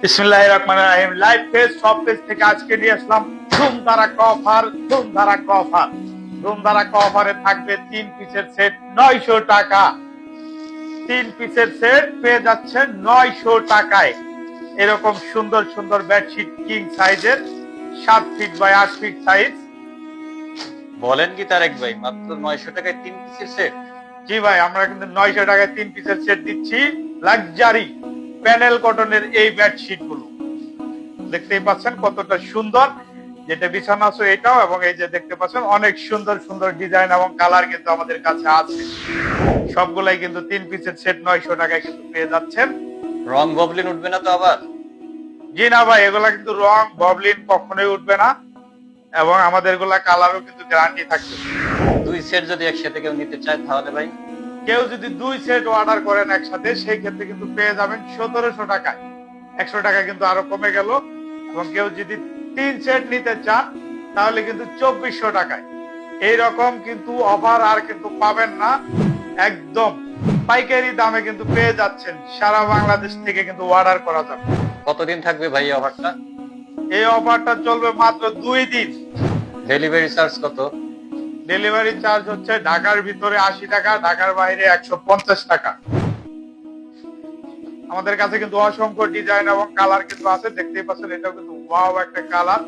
বিসমিল্লাহির রহমানির রহিম। Live page সব পেজ থেকে আজকে নিয়ে আসলাম ধুম ধারাক্কা অফার। ধুম ধারাক্কা অফারে থাকবে 3 পিসের সেট 900 টাকা। 3 পিসের সেট পেয়ে যাচ্ছেন 900 টাকায়। এরকম সুন্দর সুন্দর বেডশিট কিং সাইজের 7 ফিট বাই 8 ফিট সাইজ। বলেন কি তারেক ভাই, মাত্র 900 টাকায় 3 পিসের সেট? জি ভাই, আমরা কিন্তু 900 টাকায় 3 পিসের সেট দিচ্ছি। লাক্সারি প্যানেল কটনের এই বেডশিট গুলো দেখতেই পাচ্ছেন কতটা সুন্দর, যেটা বিছানা আছে এটাও, এবং এই যে দেখতে পাচ্ছেন অনেক সুন্দর সুন্দর ডিজাইন এবং কালার কিন্তু আমাদের কাছে আছে। সবগুলাই কিন্তু 3 পিসের সেট 900 টাকায় কিন্তু পেয়ে যাচ্ছেন। রং গবলিন উঠবে না তো আবার? জি না ভাই, এগুলা কিন্তু রং ববলিন কখনোই উঠবে না, এবং আমাদের গুলা কালারও কিন্তু গ্যারান্টি থাকবে। 2 সেট যদি একসাথে কেউ নিতে চায় তাহলে ভাই? কেউ যদি 2 সেট অর্ডার করেন একসাথে, সেই ক্ষেত্রে কিন্তু পেয়ে যাবেন 1700 টাকায়। 100 টাকা কিন্তু আরো কমে গেল। এবং কেউ যদি 3 সেট নিতে চান তাহলে কিন্তু 2400 টাকায়। এইরকম কিন্তু অফার আর কিন্তু পাবেন না। একদম পাইকারি দামে কিন্তু পেয়ে যাচ্ছেন। সারা বাংলাদেশ থেকে কিন্তু অর্ডার করা যাবে। কতদিন থাকবে ভাই এই অফারটা? এই অফারটা চলবে মাত্র 2 দিন। ডেলিভারি চার্জ কত? ডেলিভারি চার্জ হচ্ছে ঢাকার ভিতরে 80 টাকা, ঢাকার বাইরে 150 টাকা। আমাদের কাছে কিন্তু অসংখ্য ডিজাইন এবং কালার কিন্তু আছে, দেখতেই পাচ্ছেন এটাও কিন্তু ওয়াও একটা কালার,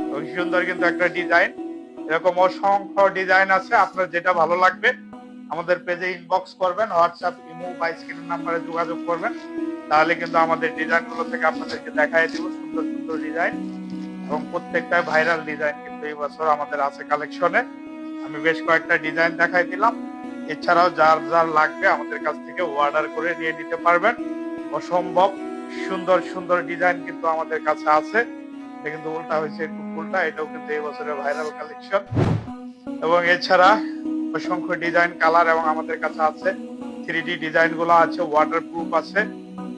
খুব সুন্দর কিন্তু একটা ডিজাইন। এরকম অসংখ্য ডিজাইন আছে, আপনার যেটা ভালো লাগবে আমাদের পেজে ইনবক্স করবেন, হোয়াটসঅ্যাপ, ইমো বা স্ক্রিন নাম্বারে যোগাযোগ করবেন, তাহলে কিন্তু আমাদের ডিজাইন গুলো থেকে আপনাদেরকে দেখাই দিব সুন্দর সুন্দর ডিজাইন। এবং প্রত্যেকটা ভাইরাল ডিজাইন কিন্তু এই বছর আমাদের আছে কালেকশনে। আমি বেশ কয়েকটা ডিজাইন দেখাই দিলাম। এছাড়াও যার যার লাগবে আমাদের কাছ থেকে অর্ডার করে নিয়ে নিতে পারবেন। অসম্ভব সুন্দর সুন্দর ডিজাইন কিন্তু আমাদের কাছে আছে। এটা কিন্তু উল্টা হয়েছে, একটু উল্টা, এটাও কিন্তু এই বছরের ভাইরাল কালেকশন। এবং এছাড়া অসংখ্য ডিজাইন কালার এবং আমাদের কাছে আছে। 3D ডিজাইন গুলো আছে, ওয়াটারপ্রুফ আছে,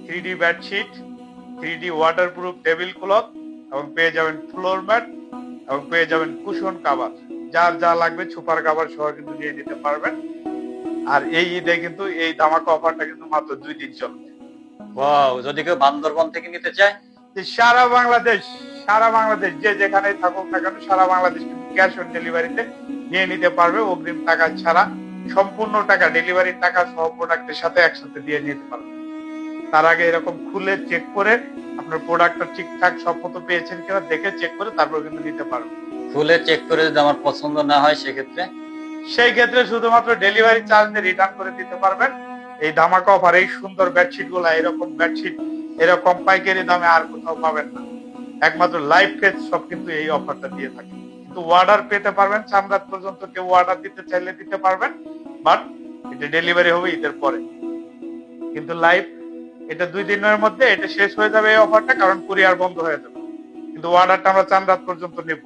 3D bedsheet, 3D waterproof table cloth, এবং পেয়ে যাবেন ফ্লোর ম্যাট, এবং পেয়ে যাবেন কুশন কাভার। যার যা লাগবে সুপার কাভার সহ কিন্তু নিয়ে নিতে পারবেন। আর এই ঈদে কিন্তু এই ধামাকা অফারটা কিন্তু মাত্র 2 দিন চলবে। ওয়াও, যদি কেউ বান্দরবন থেকে নিতে চায়? সারা বাংলাদেশ যে যেখানে থাকুক না কেন, সারা বাংলাদেশ কিন্তু ক্যাশ অন ডেলিভারিতে নিয়ে নিতে পারবে, অগ্রিম টাকা ছাড়া। সম্পূর্ণ টাকা ডেলিভারির টাকা সহ প্রোডাক্টের সাথে একসাথে দিয়ে নিতে পারবে। তার আগে এরকম খুলে চেক করে আপনার প্রোডাক্টটা ঠিকঠাক সব মতো পেয়েছেন কিনা দেখে চেক করে তারপর কিন্তু নিতে পারবে। খুলে চেক করে যদি আমার পছন্দ না হয় সেক্ষেত্রে? সেই ক্ষেত্রে শুধুমাত্র ডেলিভারি চার্জ দিয়ে রিটার্ন করে দিতে পারবেন। এই ধামাকা অফার, এই সুন্দর বেডশিট গুলা, এরকম বেডশিট এরকম পাইকারি দামে আর কোথাও পাবেন না। একমাত্র লাইভ পেজ সব কিন্তু এই অফারটা দিয়ে থাকে। কিন্তু অর্ডার পেতে পারবেন, চামড়াত পর্যন্ত কেউ অর্ডার দিতে চাইলে দিতে পারবেন, বাট এটা ডেলিভারি হবে ঈদের পরে। কিন্তু লাইভ এটা 2 দিনের মধ্যে এটা শেষ হয়ে যাবে এই অফারটা, কারণ কুরিয়ার বন্ধ হয়ে যাবে। কিন্তু অর্ডারটা আমরা চামড়াত পর্যন্ত নেব।